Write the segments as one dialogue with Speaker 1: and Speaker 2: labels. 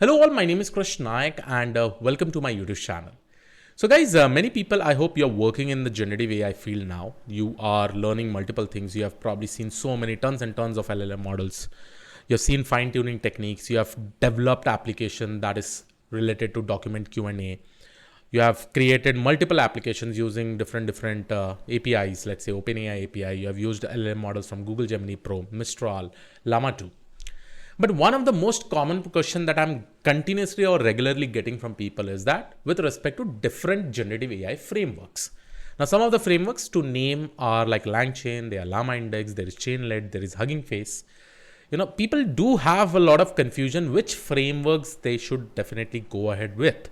Speaker 1: Hello all, my name is Krish Naik and welcome to my YouTube channel. So guys, many people, I hope you're working in the generative AI field now. You are learning multiple things. You have probably seen so many tons and tons of LLM models. You've seen fine tuning techniques. You have developed application that is related to document Q&A. You have created multiple applications using different APIs, let's say OpenAI API. You have used LLM models from Google Gemini Pro, Mistral, Llama 2. But one of the most common question that I'm continuously or regularly getting from people is that with respect to different generative AI frameworks. Now, some of the frameworks to name are like LangChain, there are llamindex, there is Chainlit, there is Hugging Face. People do have a lot of confusion which frameworks they should definitely go ahead with,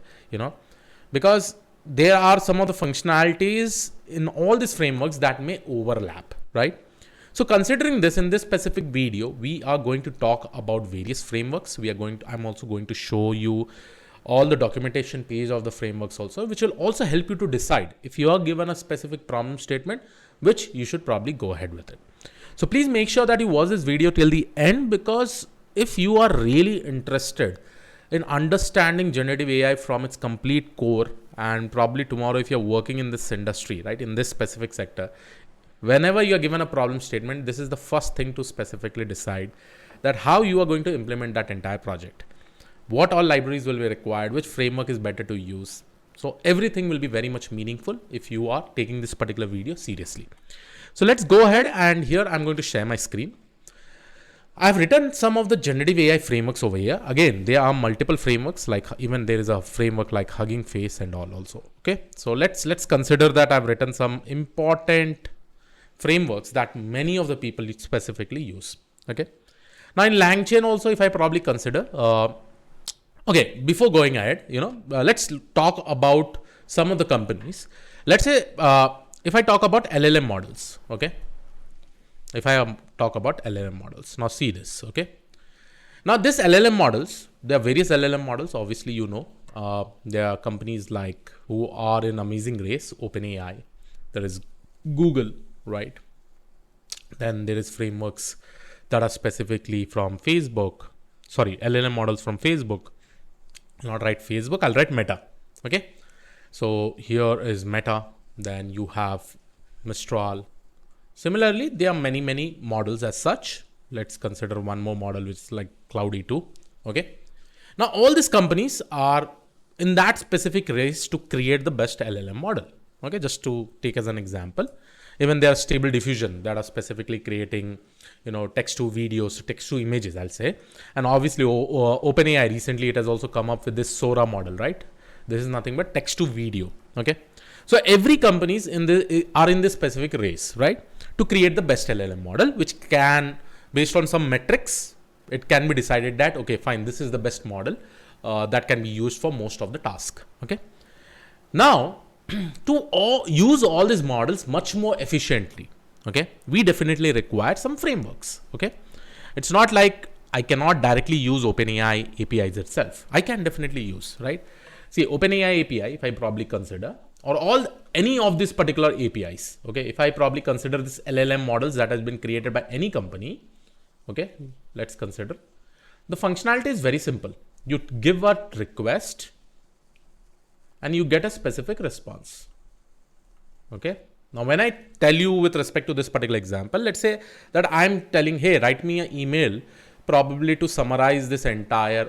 Speaker 1: because there are some of the functionalities in all these frameworks that may overlap, right? So considering this, in this specific video, we are going to talk about various frameworks. I'm also going to show you all the documentation page of the frameworks also, which will also help you to decide if you are given a specific problem statement, which you should probably go ahead with it. So please make sure that you watch this video till the end, because if you are really interested in understanding generative AI from its complete core, and probably tomorrow if you're working in this industry, right, in this specific sector, whenever you are given a problem statement, this is the first thing to specifically decide that how you are going to implement that entire project. What all libraries will be required, which framework is better to use. So everything will be very much meaningful if you are taking this particular video seriously. So let's go ahead, and here I'm going to share my screen. I've written some of the generative AI frameworks over here. Again, there are multiple frameworks, like even there is a framework like Hugging Face and all also. Okay, so let's consider that I've written some important frameworks that many of the people specifically use. Okay. Now in LangChain also, if I probably consider, okay, before going ahead, let's talk about some of the companies. Let's say, if I talk about LLM models, okay. If I talk about LLM models, now see this, okay. Now this LLM models, there are various LLM models, obviously, there are companies like who are in amazing race, OpenAI, there is Google, right? Then there is frameworks that are specifically from Facebook. Sorry, LLM models from Facebook. Not write Facebook, I'll write Meta. Okay. So here is Meta. Then you have Mistral. Similarly, there are many models as such. Let's consider one more model, which is like Cloudy 2. Okay. Now all these companies are in that specific race to create the best LLM model. Okay. Just to take as an example. Even there are Stable Diffusion that are specifically creating, text to videos, text to images, I'll say. And obviously OpenAI recently, it has also come up with this Sora model, right? This is nothing but text to video. Okay. So every companies are in this specific race, right? To create the best LLM model, which can, based on some metrics, it can be decided that, okay, fine, this is the best model that can be used for most of the task. Okay. Now, to use all these models much more efficiently, okay, we definitely require some frameworks. Okay, it's not like I cannot directly use OpenAI APIs itself. I can definitely use, right? See, OpenAI API, if I probably consider, or any of these particular APIs, okay, if I probably consider this LLM models that has been created by any company, okay, let's consider the functionality is very simple. You give a request and you get a specific response. Okay. Now, when I tell you with respect to this particular example, let's say that I'm telling, hey, write me an email probably to summarize this entire,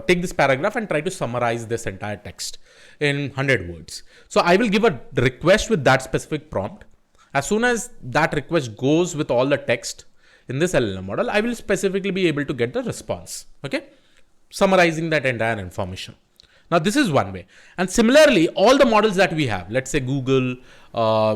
Speaker 1: take this paragraph and try to summarize this entire text in 100 words. So I will give a request with that specific prompt. As soon as that request goes with all the text in this LLM model, I will specifically be able to get the response. Okay. Summarizing that entire information. Now, this is one way. And similarly, all the models that we have, let's say Google,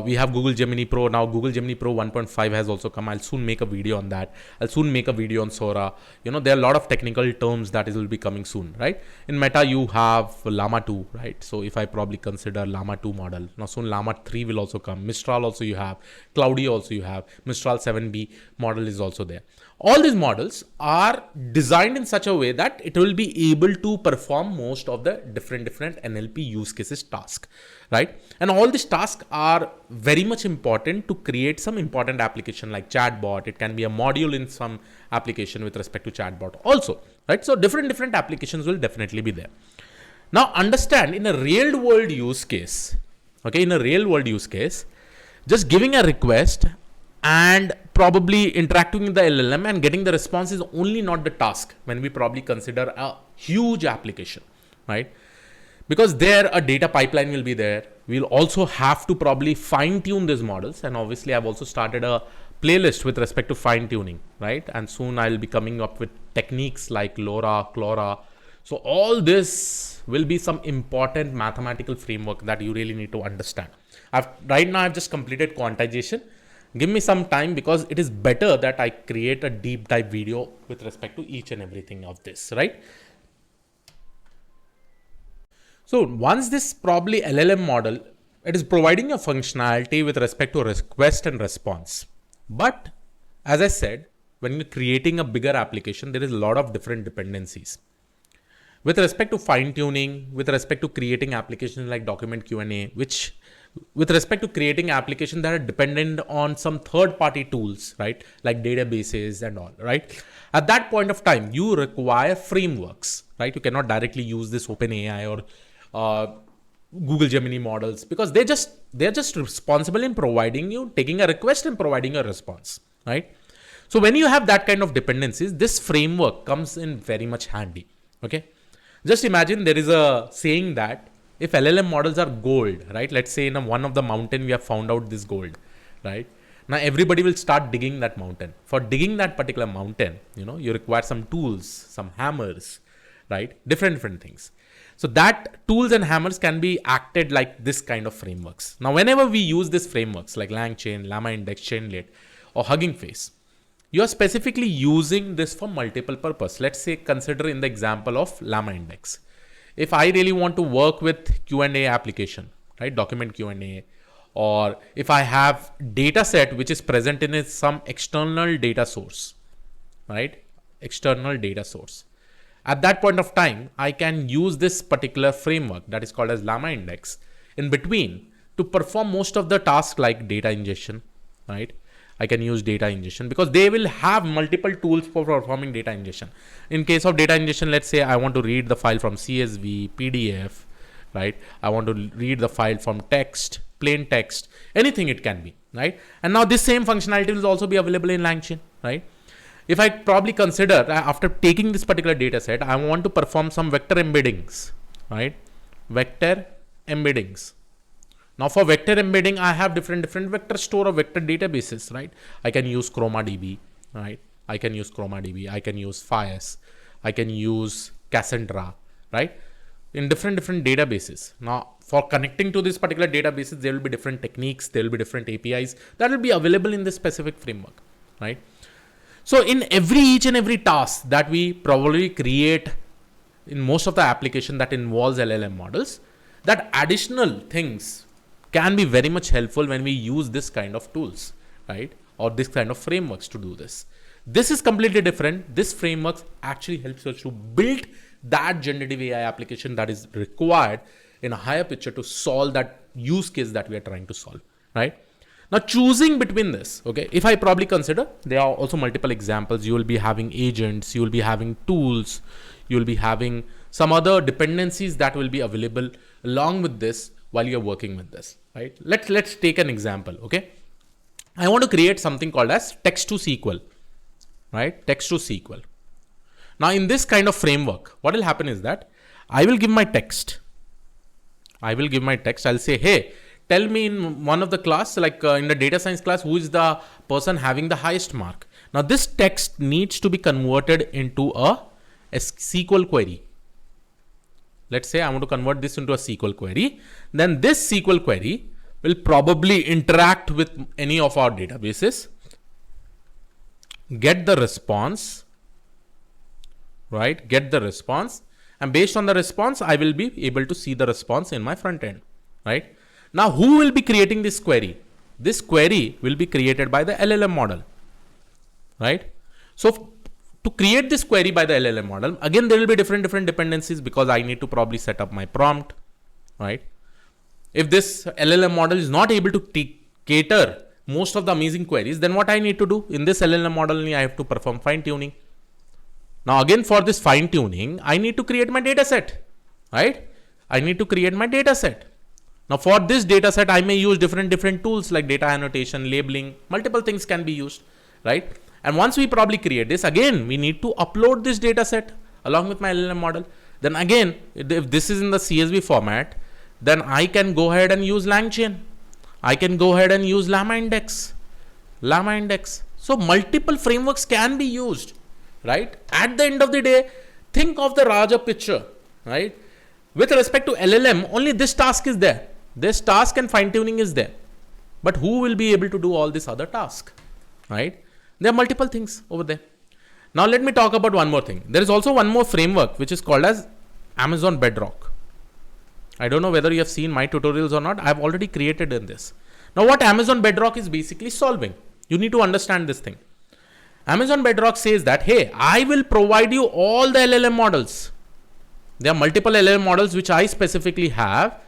Speaker 1: we have Google Gemini Pro. Now, Google Gemini Pro 1.5 has also come. I'll soon make a video on that. I'll soon make a video on Sora. There are a lot of technical terms that will be coming soon, right? In Meta, you have Llama 2, right? So if I probably consider Llama 2 model, now soon Llama 3 will also come. Mistral also you have. Cloudy also you have. Mistral 7B model is also there. All these models are designed in such a way that it will be able to perform most of the different NLP use cases task, right? And all these tasks are very much important to create some important application like chatbot. It can be a module in some application with respect to chatbot also. right? So different applications will definitely be there. Now understand, in a real world use case, okay, in a real world use case, just giving a request and probably interacting with the LLM and getting the response is only not the task when we probably consider a huge application, right? Because there a data pipeline will be there. We'll also have to probably fine tune these models. And obviously I've also started a playlist with respect to fine tuning, right? And soon I'll be coming up with techniques like LoRa, CLoRa. So all this will be some important mathematical framework that you really need to understand. Right now I've just completed quantization. Give me some time, because it is better that I create a deep dive video with respect to each and everything of this, right? So once this probably LLM model, it is providing a functionality with respect to request and response. But as I said, when you're creating a bigger application, there is a lot of different dependencies. With respect to fine tuning, with respect to creating applications like document Q&A, which with respect to creating applications that are dependent on some third-party tools, right? Like databases and all, right? At that point of time, you require frameworks, right? You cannot directly use this OpenAI or Google Gemini models, because they're just responsible in taking a request and providing a response, right? So when you have that kind of dependencies, this framework comes in very much handy, okay? Just imagine there is a saying that if LLM models are gold, right? Let's say in one of the mountain, we have found out this gold, right? Now everybody will start digging that mountain. For digging that particular mountain, you require some tools, some hammers, right? Different things. So that tools and hammers can be acted like this kind of frameworks. Now, whenever we use these frameworks like LangChain, llamindex, Chainlit, or Hugging Face, you are specifically using this for multiple purpose. Let's say consider in the example of llamindex. If I really want to work with Q&A application, right, document Q&A, or if I have data set which is present in some external data source, right, external data source. At that point of time, I can use this particular framework that is called as llamindex in between to perform most of the tasks like data ingestion, right? I can use data ingestion because they will have multiple tools for performing data ingestion. In case of data ingestion, let's say I want to read the file from CSV, PDF, right? I want to read the file from text, plain text, anything it can be, right? And now this same functionality will also be available in LangChain, right? If I probably consider after taking this particular data set, I want to perform some vector embeddings, right? Vector embeddings. Now for vector embedding, I have different vector store or vector databases, right? I can use ChromaDB, right? I can use ChromaDB. I can use Fias. I can use Cassandra, right? In different databases. Now for connecting to this particular databases, there will be different techniques. There will be different APIs that will be available in this specific framework, right? So in each and every task that we probably create in most of the application that involves LLM models, that additional things can be very much helpful when we use this kind of tools, right? Or this kind of frameworks to do this. This is completely different. This framework actually helps us to build that generative AI application that is required in a higher picture to solve that use case that we are trying to solve, right? Now choosing between this, okay, if I probably consider, there are also multiple examples. You will be having agents, you will be having tools, you will be having some other dependencies that will be available along with this while you're working with this, right? Let's take an example, okay? I want to create something called as text to SQL, right? Text to SQL. Now in this kind of framework, what will happen is that I will give my text. I'll say, hey, tell me in one of the class, like in the data science class, who is the person having the highest mark. Now this text needs to be converted into a SQL query. Let's say I want to convert this into a SQL query. Then this SQL query will probably interact with any of our databases, get the response, right? Get the response. And based on the response, I will be able to see the response in my front end, right? Now, who will be creating this query? This query will be created by the LLM model, right? So to create this query by the LLM model, again, there will be different dependencies because I need to probably set up my prompt, right? If this LLM model is not able to cater most of the amazing queries, then what I need to do in this LLM model, I have to perform fine tuning, Now again, for this fine tuning, I need to create my data set, right? I need to create my data set. Now for this data set, I may use different tools like data annotation, labeling, multiple things can be used, right? And once we probably create this, again, we need to upload this data set along with my LLM model. Then again, if this is in the CSV format, then I can go ahead and use LangChain. I can go ahead and use llamindex. So multiple frameworks can be used, right? At the end of the day, think of the larger picture, right? With respect to LLM, only this task is there. This task and fine tuning is there. But who will be able to do all this other task, right? There are multiple things over there. Now let me talk about one more thing. There is also one more framework which is called as Amazon Bedrock. I don't know whether you have seen my tutorials or not. I have already created in this. Now what Amazon Bedrock is basically solving, you need to understand this thing. Amazon Bedrock says that, hey, I will provide you all the LLM models. There are multiple LLM models which I specifically have,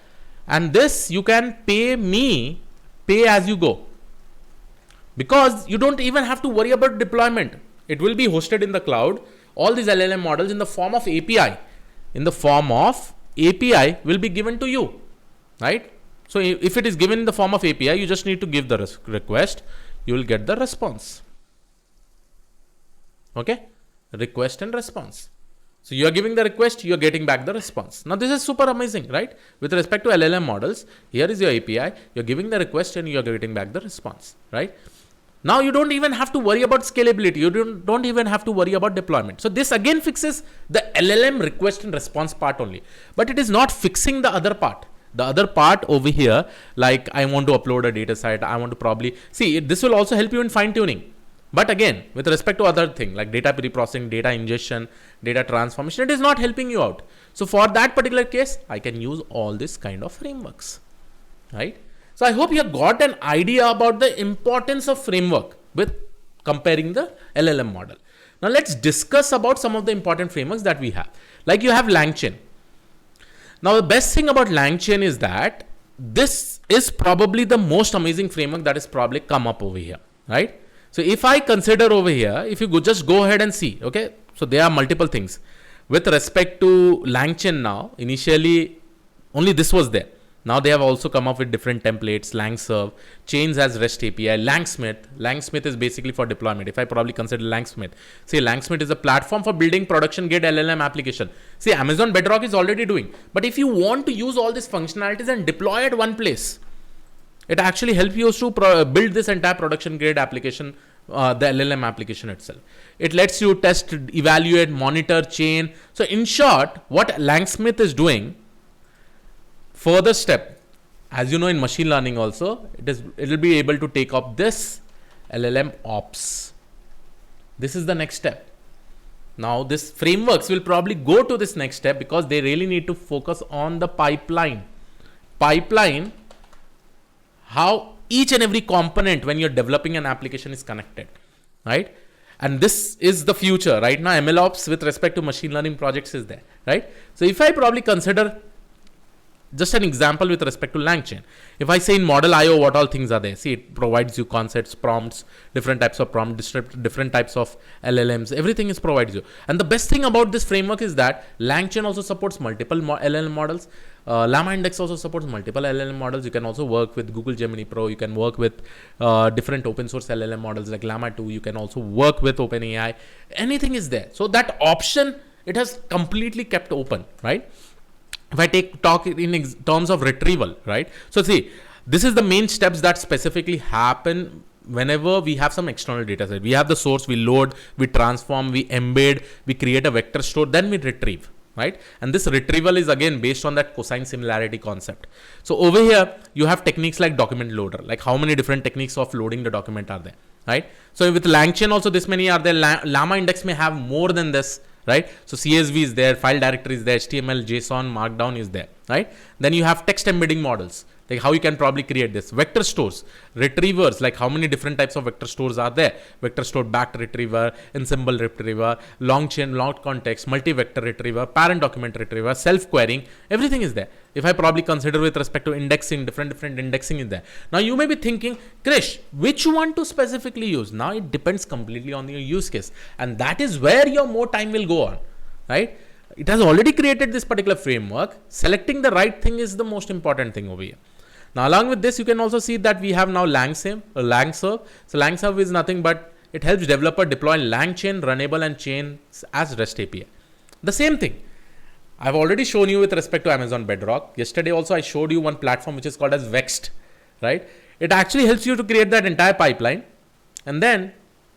Speaker 1: and this you can pay as you go. Because you don't even have to worry about deployment. It will be hosted in the cloud. All these LLM models in the form of API. Will be given to you, right? So if it is given in the form of API, you just need to give the request. You will get the response. Okay? Request and response. So you are giving the request, you are getting back the response. Now this is super amazing, right? With respect to LLM models, here is your API. You're giving the request and you are getting back the response, right? Now you don't even have to worry about scalability. You don't even have to worry about deployment. So this again fixes the LLM request and response part only. But it is not fixing the other part. The other part over here, like I want to upload a data set. I want to probably, see, this will also help you in fine tuning. But again, with respect to other thing like data pre-processing, data ingestion, data transformation, it is not helping you out. So for that particular case, I can use all this kind of frameworks, right? So I hope you have got an idea about the importance of framework with comparing the LLM model. Now let's discuss about some of the important frameworks that we have. Like you have LangChain. Now the best thing about LangChain is that this is probably the most amazing framework that has probably come up over here, right? So if I consider over here, if you just go ahead and see, okay, so there are multiple things. With respect to LangChain now, initially only this was there. Now they have also come up with different templates, LangServe, Chains as REST API, Langsmith. Langsmith is basically for deployment. If I probably consider Langsmith. See, Langsmith is a platform for building production grade LLM application. See, Amazon Bedrock is already doing. But if you want to use all these functionalities and deploy at one place, it actually helps you to build this entire production grade application, the LLM application itself. It lets you test, evaluate, monitor, chain. So in short, what Langsmith is doing, further step, as you know in machine learning also, it will be able to take up this LLM ops. This is the next step. Now this frameworks will probably go to this next step because they really need to focus on the pipeline. How each and every component when you're developing an application is connected, right? And this is the future. Right now, MLOps with respect to machine learning projects is there, right? So if I probably consider just an example with respect to LangChain. If I say in model IO, what all things are there? See, it provides you concepts, prompts, different types of prompts, different types of LLMs, everything is provides you. And the best thing about this framework is that LangChain also supports multiple LLM models. LlamaIndex also supports multiple LLM models. You can also work with Google Gemini Pro. You can work with different open source LLM models like Llama 2. You can also work with OpenAI. Anything is there. So that option, it has completely kept open, right? If I talk in terms of retrieval, right? So see, this is the main steps that specifically happen whenever we have some external data set. We have the source, we load, we transform, we embed, we create a vector store, then we retrieve, right? And this retrieval is again based on that cosine similarity concept. So over here, you have techniques like document loader, like how many different techniques of loading the document are there, right? So with LangChain also this many are there. LlamaIndex may have more than this, right? So CSV is there, file directory is there, HTML, JSON, Markdown is there, right? Then you have text embedding models, like how you can probably create this. Vector stores, retrievers, like how many different types of vector stores are there? Vector store backed retriever, ensemble retriever, long chain, long context, multi-vector retriever, parent document retriever, self-querying, everything is there. If I probably consider with respect to indexing, different indexing is there. Now you may be thinking, Krish, which one to specifically use? Now it depends completely on your use case. And that is where your more time will go on, right? It has already created this particular framework. Selecting the right thing is the most important thing over here. Now, along with this, you can also see that we have now LangChain or LangServe. So LangServe is nothing but it helps developer deploy LangChain, runnable and chains as REST API. The same thing. I've already shown you with respect to Amazon Bedrock. Yesterday also I showed you one platform which is called as Vext, right? It actually helps you to create that entire pipeline, and then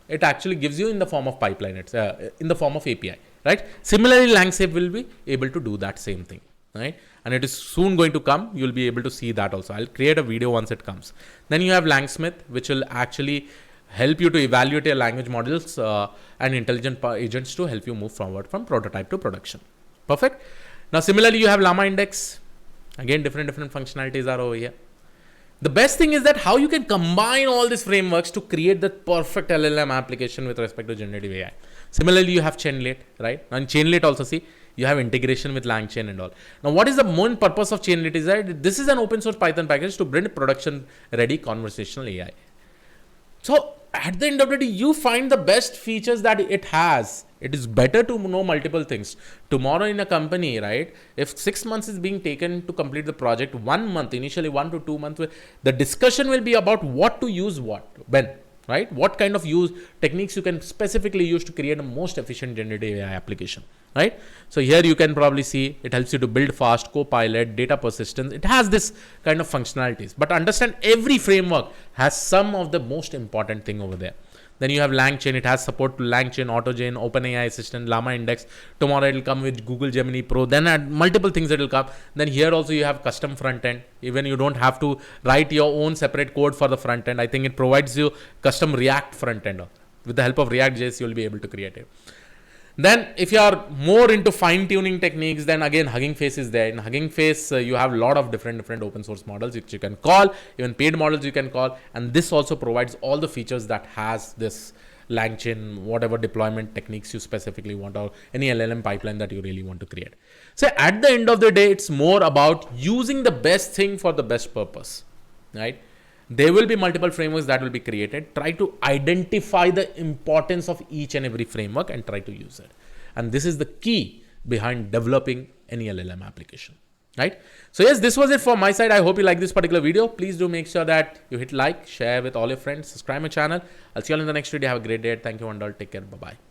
Speaker 1: it actually gives you in the form of pipeline. It's in the form of API. Right? Similarly, LangSafe will be able to do that same thing, right? And it is soon going to come. You'll be able to see that also. I'll create a video once it comes. Then you have Langsmith, which will actually help you to evaluate your language models and intelligent agents to help you move forward from prototype to production. Perfect. Now, similarly, you have LlamaIndex. Again, different functionalities are over here. The best thing is that how you can combine all these frameworks to create the perfect LLM application with respect to generative AI. Similarly, you have Chainlit, right? And Chainlit also, see, you have integration with LangChain and all. Now, what is the main purpose of Chainlit is that this is an open source Python package to build production ready conversational AI. So at the end of the day, you find the best features that it has. It is better to know multiple things. Tomorrow in a company, right? If 6 months is being taken to complete the project, 1 month, initially 1 to 2 months, the discussion will be about what to use when. Right? What kind of techniques you can specifically use to create a most efficient generative AI application, right? So here you can probably see it helps you to build fast, copilot, data persistence. It has this kind of functionalities, but understand every framework has some of the most important thing over there. Then you have LangChain. It has support to LangChain, AutoGen, OpenAI Assistant, LlamaIndex. Tomorrow it will come with Google Gemini Pro. Then add multiple things that will come. Then here also you have custom front end. Even you don't have to write your own separate code for the front end. I think it provides you custom React front end. With the help of React.js, you will be able to create it. Then if you are more into fine tuning techniques, then again Hugging Face is there. In Hugging Face, you have a lot of different open source models which you can call, even paid models you can call. And this also provides all the features that has this LangChain, whatever deployment techniques you specifically want, or any LLM pipeline that you really want to create. So at the end of the day, it's more about using the best thing for the best purpose, right? There will be multiple frameworks that will be created. Try to identify the importance of each and every framework and try to use it. And this is the key behind developing any LLM application, right? So yes, this was it from my side. I hope you like this particular video. Please do make sure that you hit like, share with all your friends, subscribe my channel. I'll see you all in the next video. Have a great day. Thank you and all. Take care. Bye-bye.